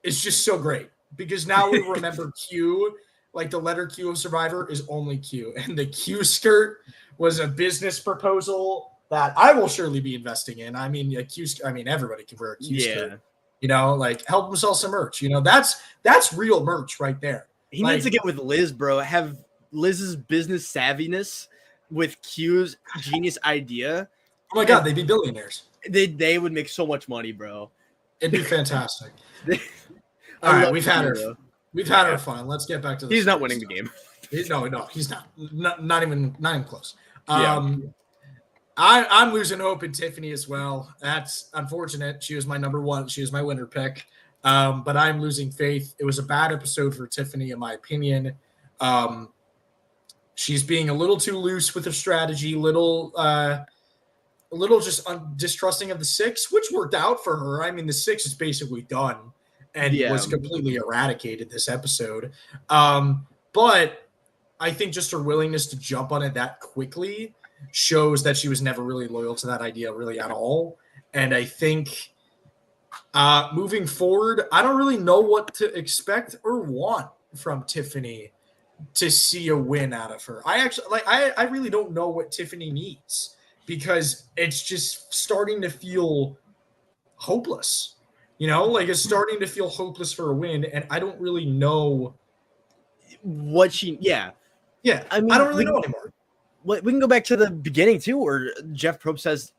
is just so great. Because now we remember Q, like the letter Q of Survivor is only Q. And the Q skirt was a business proposal that I will surely be investing in. I mean, everybody can wear a Q skirt. You know, like help them sell some merch. You know, that's real merch right there. He needs to get with Liz, bro. Have Liz's business savviness with Q's genius idea. Oh my God, they'd be billionaires. They would make so much money, bro. It'd be fantastic. All I right, love we've had Tiffany, our though. we've had our fun. Let's get back to the He's not serious winning the stuff. game. No, he's not. Not even close. Yeah. I'm losing hope in Tiffany as well. That's unfortunate. She was my number one. She was my winner pick. But I'm losing faith. It was a bad episode for Tiffany, in my opinion. She's being a little too loose with her strategy, a little just distrusting of the six, which worked out for her. I mean, the six is basically done and Yeah. was completely eradicated this episode. But I think just her willingness to jump on it that quickly shows that she was never really loyal to that idea really at all. And I think moving forward, I don't really know what to expect or want from Tiffany to see a win out of her. I really don't know what Tiffany needs because it's just starting to feel hopeless. It's starting to feel hopeless for a win, and I don't really know what she. Yeah. I mean, I don't really know anymore. We can go back to the beginning too, where Jeff Probst says,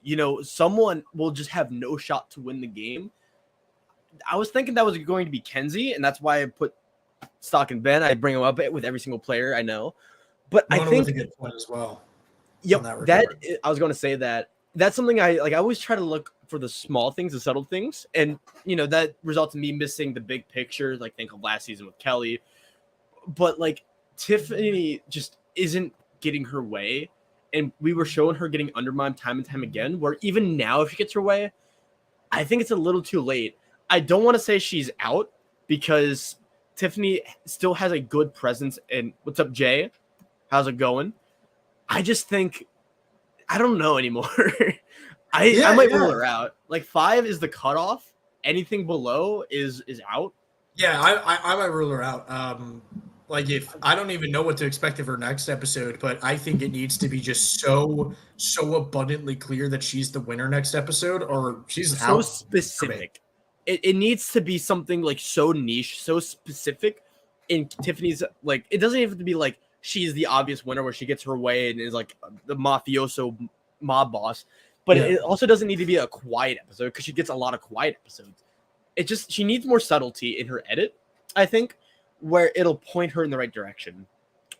someone will just have no shot to win the game. I was thinking that was going to be Kenzie, and that's why I put stock in Ben. I bring him up with every single player I know, but I think was a good point as well. Yep, that I was going to say that's something I like. I always try to look for the small things, the subtle things, and that results in me missing the big picture. Like think of last season with Kelly, but like Tiffany just isn't getting her way, and we were showing her getting undermined time and time again. Where even now, if she gets her way, I think it's a little too late. I don't want to say she's out because Tiffany still has a good presence. And what's up, Jay? How's it going? I just think I don't know anymore. I might rule her out. Like 5 is the cutoff. Anything below is out. Yeah, I might rule her out. If I don't even know what to expect of her next episode, but I think it needs to be just so abundantly clear that she's the winner next episode, or she's so out. Specific. It needs to be something like so niche, so specific. In Tiffany's, like it doesn't even have to be like she's the obvious winner where she gets her way and is like the mafioso mob boss, but it also doesn't need to be a quiet episode because she gets a lot of quiet episodes. She needs more subtlety in her edit, I think, where it'll point her in the right direction.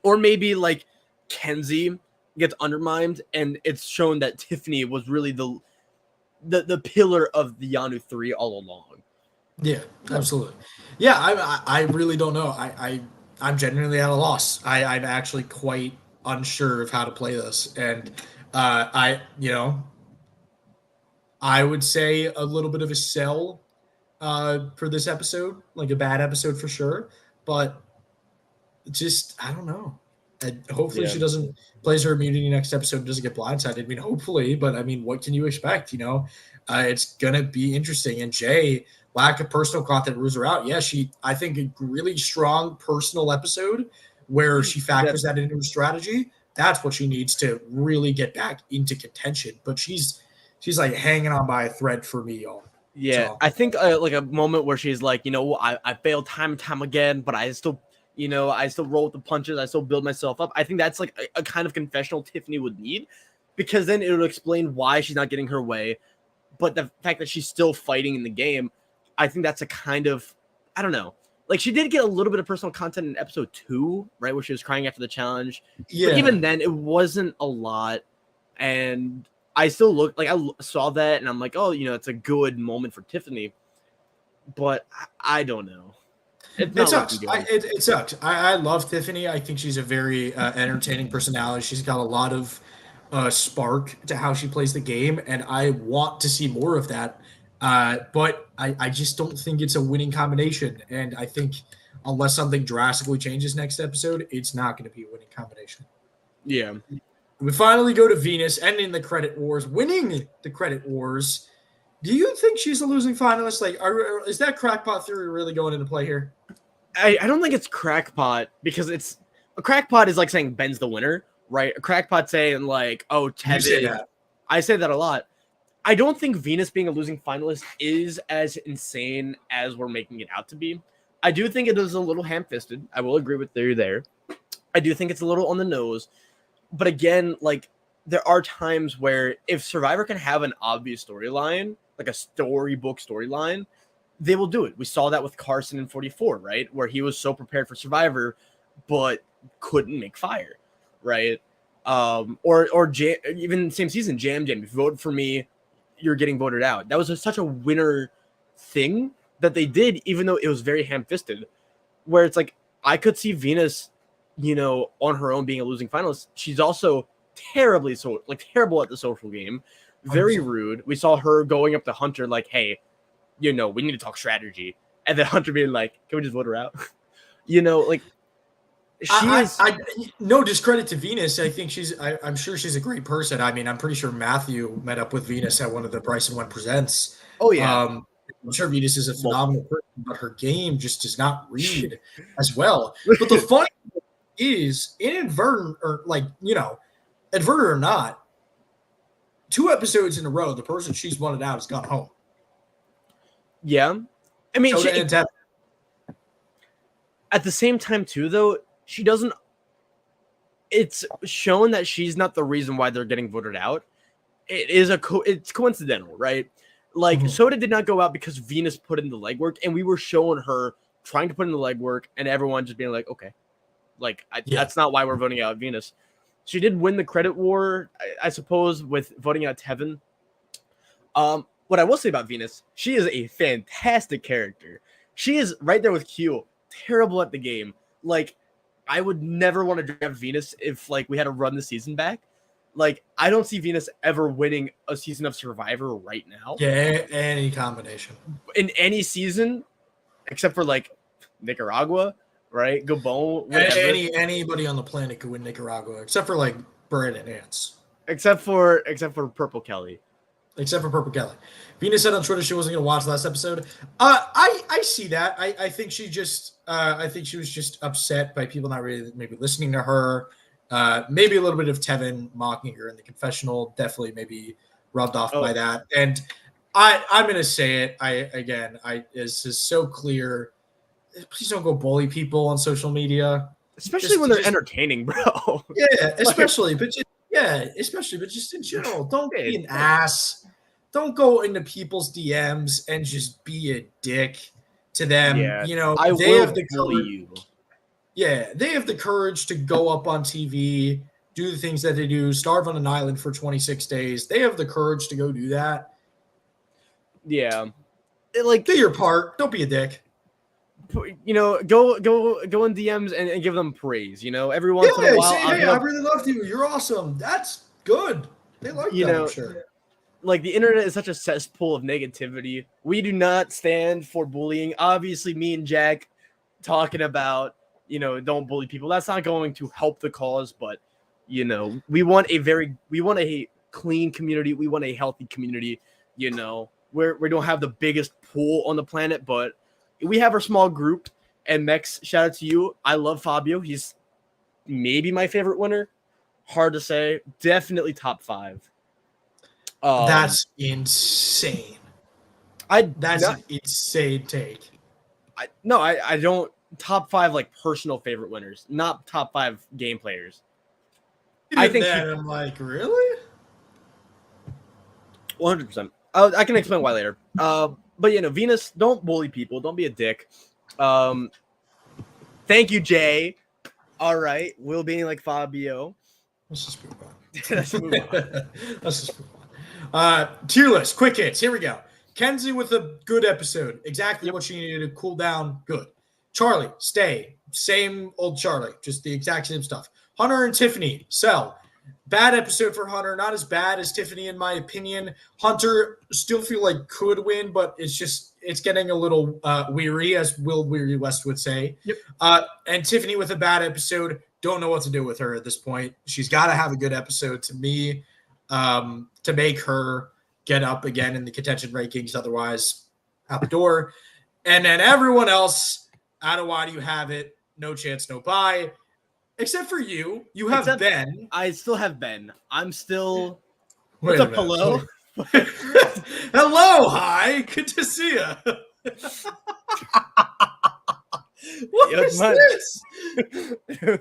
Or maybe like Kenzie gets undermined and it's shown that Tiffany was really the pillar of the Yanu 3 all along. Yeah, absolutely. Yeah, I really don't know. I'm genuinely at a loss. I'm actually quite unsure of how to play this. And I would say a little bit of a sell for this episode, like a bad episode for sure. But just, I don't know. Hopefully she doesn't plays her immunity next episode and doesn't get blindsided. I mean, hopefully, but I mean, what can you expect? It's going to be interesting. And Jay, lack of personal content rules her out. Yeah, I think a really strong personal episode where she factors that into her strategy. That's what she needs to really get back into contention. But she's like hanging on by a thread for me, y'all. Yeah, so I think like a moment where she's like, I failed time and time again, but I still roll with the punches. I still build myself up. I think that's like a kind of confessional Tiffany would need, because then it would explain why she's not getting her way. But the fact that she's still fighting in the game, I think that's a kind of, I don't know. Like she did get a little bit of personal content in episode 2, right, where she was crying after the challenge. Yeah. But even then, it wasn't a lot. And I still I saw that and I'm like, oh, it's a good moment for Tiffany. But I don't know. It sucks. It sucks. I love Tiffany. I think she's a very entertaining personality. She's got a lot of spark to how she plays the game, and I want to see more of that. But I just don't think it's a winning combination. And I think unless something drastically changes next episode, it's not going to be a winning combination. Yeah. We finally go to Venus, ending the credit wars, winning the credit wars. Do you think she's a losing finalist? Like, is that crackpot theory really going into play here? I don't think it's crackpot, because it's a crackpot is like saying Ben's the winner, right? A crackpot saying like, oh, Tevin. I say that a lot. I don't think Venus being a losing finalist is as insane as we're making it out to be. I do think it is a little ham-fisted. I will agree with you there. I do think it's a little on the nose. But again, like, there are times where if Survivor can have an obvious storyline, like a storybook storyline, they will do it. We saw that with Carson in 44, right? Where he was so prepared for Survivor, but couldn't make fire, right? Even same season, Jam. If you vote for me, you're getting voted out. That was such a winner thing that they did, even though it was very ham-fisted. Where it's like I could see Venus, on her own being a losing finalist. She's also terrible at the social game, very rude. We saw her going up to Hunter like, "Hey, we need to talk strategy," and then Hunter being like, "Can we just vote her out?" No discredit to Venus. I think I'm sure she's a great person. I mean, I'm pretty sure Matthew met up with Venus at one of the Bryson One Presents. Oh yeah. I'm sure Venus is a phenomenal person, but her game just does not read as well. But the funny thing is, inadvertent or not, 2 episodes in a row, the person she's wanted out has gone home. Yeah. I mean, at the same time too, though, she doesn't. It's shown that she's not the reason why they're getting voted out. It's coincidental, right? Like Soda did not go out because Venus put in the legwork, and we were showing her trying to put in the legwork, and everyone just being like, "Okay, that's not why we're voting out Venus." She did win the credit war, I suppose, with voting out Tevin. What I will say about Venus, she is a fantastic character. She is right there with Q, terrible at the game. Like, I would never want to draft Venus if we had to run the season back. Like, I don't see Venus ever winning a season of Survivor right now. Yeah, any combination. In any season, except for Nicaragua, right? Gabon, whatever. Anybody on the planet could win Nicaragua, except for Brandon Ants. Except for Purple Kelly. Except for Purple Kelly. Venus said on Twitter she wasn't going to watch last episode. I see that. I think she was just upset by people not really maybe listening to her. Maybe a little bit of Tevin mocking her in the confessional. Definitely maybe rubbed off by that. And I'm going to say it. This is so clear. Please don't go bully people on social media. Especially when they're entertaining, bro. Yeah, especially. But just in general. Don't be an ass. Don't go into people's DMs and just be a dick to them. Yeah, they have the courage. Yeah, they have the courage to go up on TV, do the things that they do, starve on an island for 26 days. They have the courage to go do that. Yeah. Do your part. Don't be a dick. Go in DMs and give them praise. Every once in a while. Say, hey, I really loved you. You're awesome. That's good. They like that, I'm sure. The internet is such a cesspool of negativity. We do not stand for bullying. Obviously, me and Jack talking about, don't bully people. That's not going to help the cause, but we want a clean community. We want a healthy community. We don't have the biggest pool on the planet, but we have our small group. And Mex, shout out to you. I love Fabio. He's maybe my favorite winner. Hard to say. Definitely top 5. That's insane. That's an insane take. I don't. Top 5 personal favorite winners, not top 5 game players. I think I'm really 100%. I can explain why later. But Venus, don't bully people. Don't be a dick. Thank you, Jay. All right, we'll be like Fabio. Let's just move on. Let's just move on. Tier list, quick hits. Here we go. Kenzie with a good episode. Exactly what she needed to cool down. Good. Charlie, stay. Same old Charlie. Just the exact same stuff. Hunter and Tiffany, sell. Bad episode for Hunter. Not as bad as Tiffany, in my opinion. Hunter still feel like could win, but it's getting a little weary, as Will Weary West would say. Yep. And Tiffany with a bad episode. Don't know what to do with her at this point. She's got to have a good episode to me to make her get up again in the contention rankings. Otherwise, out the door. And then everyone else, out of why do you have it? No chance, no buy. Except for you. You have Ben. I still have Ben. I'm still. What's up, hello? Hello, hi. Good to see you. What is this? Who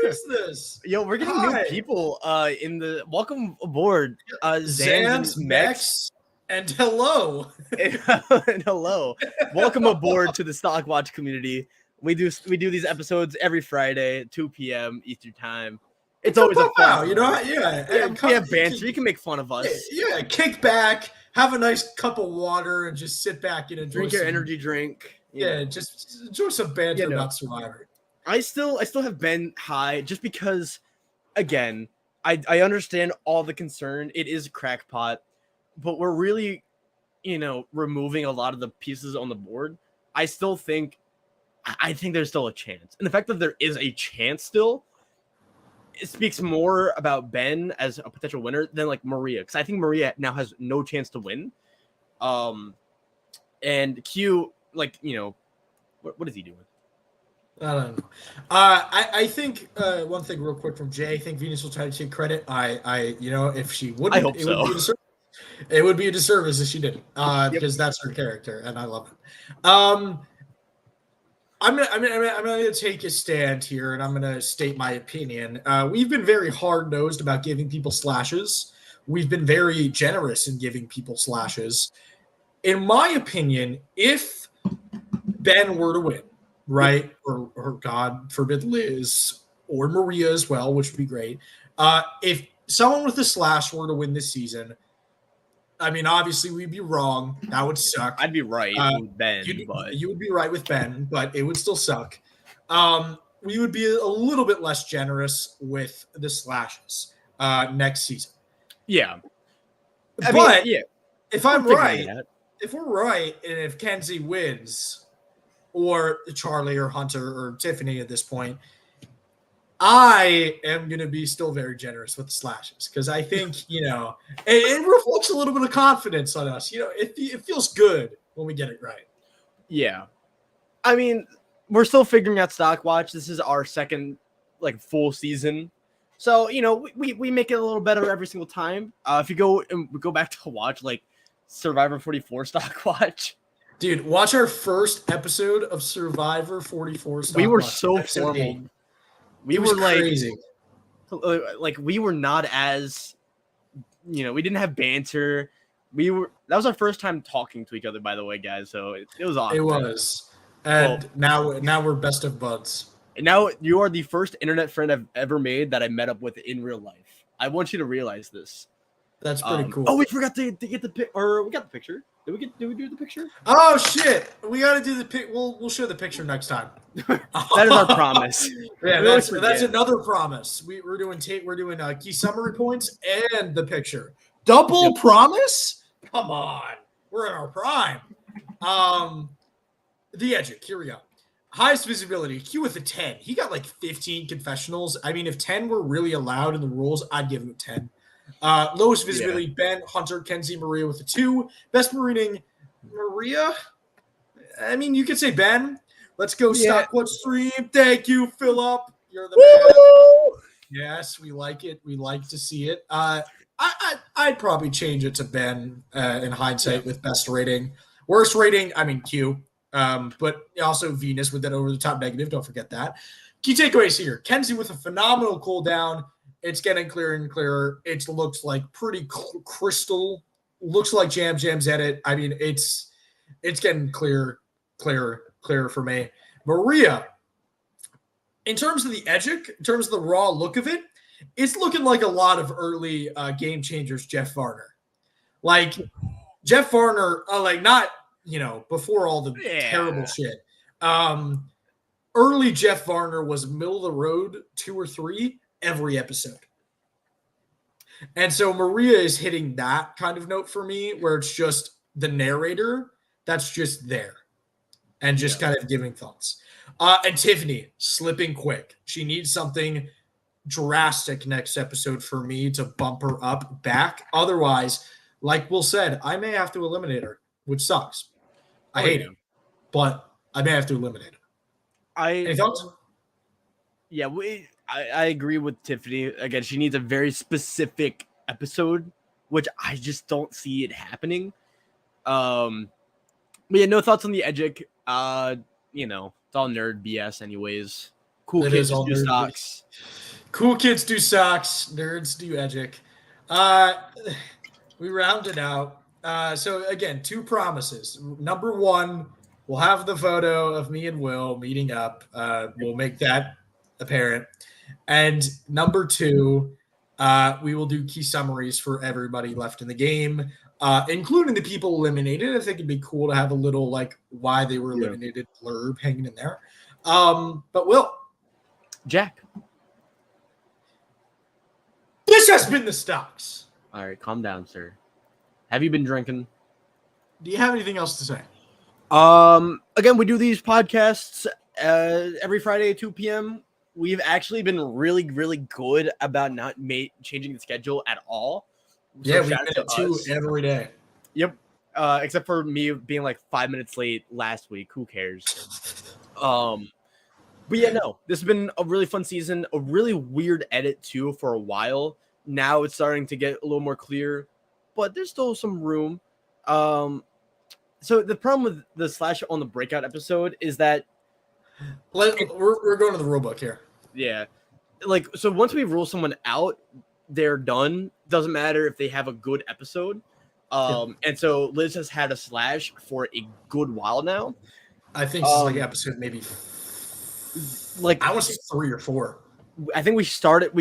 is this? Yo, we're getting new people in the welcome aboard. Zans, Mex, And hello. And hello. Welcome aboard to the Stock Watch community. We do these episodes every Friday, 2 p.m. Eastern time. It's always a fun. You know, yeah. We have banter. You can make fun of us. Yeah, kick back, have a nice cup of water, and just sit back and enjoy. Drink your energy drink. Yeah, just enjoy some banter about Survivor. I still have been high just because, again, I understand all the concern. It is a crackpot, but we're really, removing a lot of the pieces on the board. I think there's still a chance. And the fact that there is a chance still, it speaks more about Ben as a potential winner than like Maria. Because I think Maria now has no chance to win. And Q, what is he doing? I don't know. I think one thing real quick from Jay. I think Venus will try to take credit. If she wouldn't, I hope so. It would be a disservice if she didn't, because that's her character, and I love it. I'm gonna take a stand here, and I'm gonna state my opinion. We've been very hard-nosed about giving people slashes. We've been very generous in giving people slashes. In my opinion, if Ben were to win, right, or God forbid Liz or Maria as well, which would be great. If someone with a slash were to win this season, I mean, obviously we'd be wrong. That would suck. I'd be right with Ben, but you would be right with Ben, but it would still suck. We would be a little bit less generous with the slashes next season. Yeah. If I'm right, if we're right, and if Kenzie wins, or Charlie or Hunter or Tiffany at this point, I am going to be still very generous with the slashes because I think, it reflects a little bit of confidence on us. It feels good when we get it right. Yeah. I mean, we're still figuring out Stock Watch. This is our second, full season. So, we make it a little better every single time. If you go back to watch, Survivor 44 Stock Watch. Dude, watch our first episode of Survivor 44 Stock Watch. We were so formal. We were crazy. We were not as, we didn't have banter. That was our first time talking to each other, by the way, guys. So it was awesome. It was. And now we're best of buds. And now you are the first internet friend I've ever made that I met up with in real life. I want you to realize this. That's pretty cool. Oh, we forgot to get the pic, or we got the picture. Did we do the picture? Oh shit! We got to do the pic. We'll show the picture next time. That is our promise. Yeah, that's another promise. We're doing key summary points and the picture. Double promise? Come on, we're in our prime. The Edgic. Here we go. Highest visibility. Q with a 10. He got 15 confessionals. I mean, if 10 were really allowed in the rules, I'd give him a 10. Lowest visibility, Ben, Hunter, Kenzie, Maria with a 2. Best marine, Maria. I mean, you could say Ben. Let's go Stockwatch stream. Thank you, Philip. You're the man. Yes, we like it. We like to see it. I'd probably change it to Ben in hindsight with best rating. Worst rating, I mean Q. But also Venus with that over the top negative. Don't forget that. Key takeaways here. Kenzie with a phenomenal cooldown. It's getting clearer and clearer. It looks like pretty crystal. Looks like Jam's edit. I mean, it's getting clearer for me. Maria, in terms of the Edgic, in terms of the raw look of it, it's looking like a lot of early Game Changers Jeff Varner. Jeff Varner, not, before all the terrible shit. Early Jeff Varner was middle of the road 2 or 3 every episode. And so Maria is hitting that kind of note for me where it's just the narrator that's just there and just kind of giving thoughts. And Tiffany slipping quick. She needs something drastic next episode for me to bump her up back. Otherwise, like Will said, I may have to eliminate her, which sucks. I hate him, but I may have to eliminate her. Any thoughts? Yeah, I agree with Tiffany. Again, she needs a very specific episode, which I just don't see it happening. But yeah, no thoughts on the Edgic. It's all nerd BS anyways. Cool kids do stocks. Cool kids do socks. Nerds do Edgic. We rounded out. So again, 2 promises. Number 1, we'll have the photo of me and Will meeting up. We'll make that apparent. And number 2, we will do key summaries for everybody left in the game, including the people eliminated. I think it'd be cool to have a little like why they were eliminated blurb hanging in there. But Will, Jack. this has been the Stocks. All right, calm down, sir. Have you been drinking? Do you have anything else to say? Again, we do these podcasts every Friday at 2 p.m. We've actually been really, really good about not changing the schedule at all. So Yeah, we've been at 2 every day. Yep. Except for me being like 5 minutes late last week. Who cares? But yeah, no, this has been a really fun season, a really weird edit too for a while. Now it's starting to get a little more clear, but there's still some room. So the problem with the slash on the breakout episode is that we're going to the rule book here. Yeah, like so once we rule someone out, they're done. Doesn't matter if they have a good episode. And so Liz has had a slash for a good while now. I think it's like episode maybe like I want to say 3 or 4. I think we started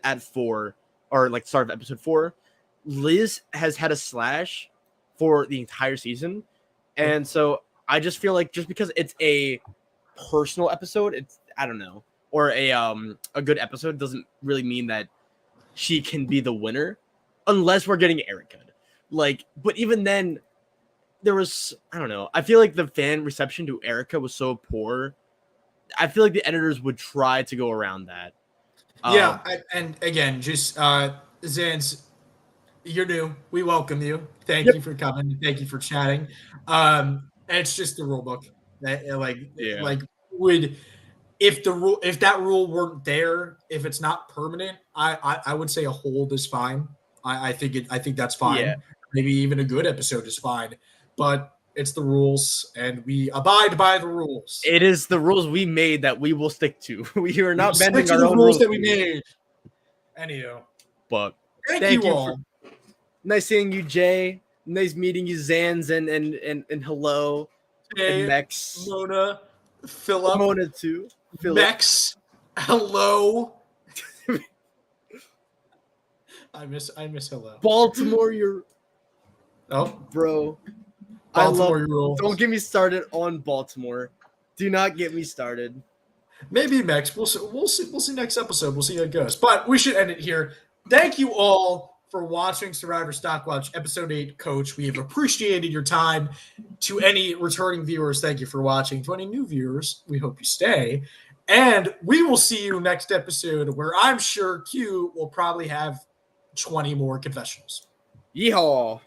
at 4 or like start of episode 4. Liz has had a slash for the entire season. And so I just feel like just because it's a personal episode, it's I don't know, or a good episode doesn't really mean that she can be the winner unless we're getting Erica. Like, but even then there was I don't know. I feel like the fan reception to Erica was so poor. I feel like the editors would try to go around that. Yeah, and again, just Zans, you're new. We welcome you. Thank you for coming. Thank you for chatting. And it's just the rule book. That would if that rule weren't there, if it's not permanent, I would say a hold is fine. I think that's fine. Yeah. Maybe even a good episode is fine. But it's the rules, and we abide by the rules. It is the rules we made that we will stick to. We are not bending our own rules that we made. Anywho, but thank you all. Nice seeing you, Jay. Nice meeting you, Zans, and hello, Jay, and Mex, Mona, Philip, Mona too, Phillip. Mex, hello. I miss hello. Baltimore, you're bro. Baltimore rules. Don't get me started on Baltimore. Do not get me started. Maybe Mex. We'll see next episode. We'll see how it goes. But we should end it here. Thank you all for watching Survivor Stock Watch Episode 8, Coach. We have appreciated your time. To any returning viewers, thank you for watching. To any new viewers, we hope you stay. And we will see you next episode where I'm sure Q will probably have 20 more confessionals. Yeehaw.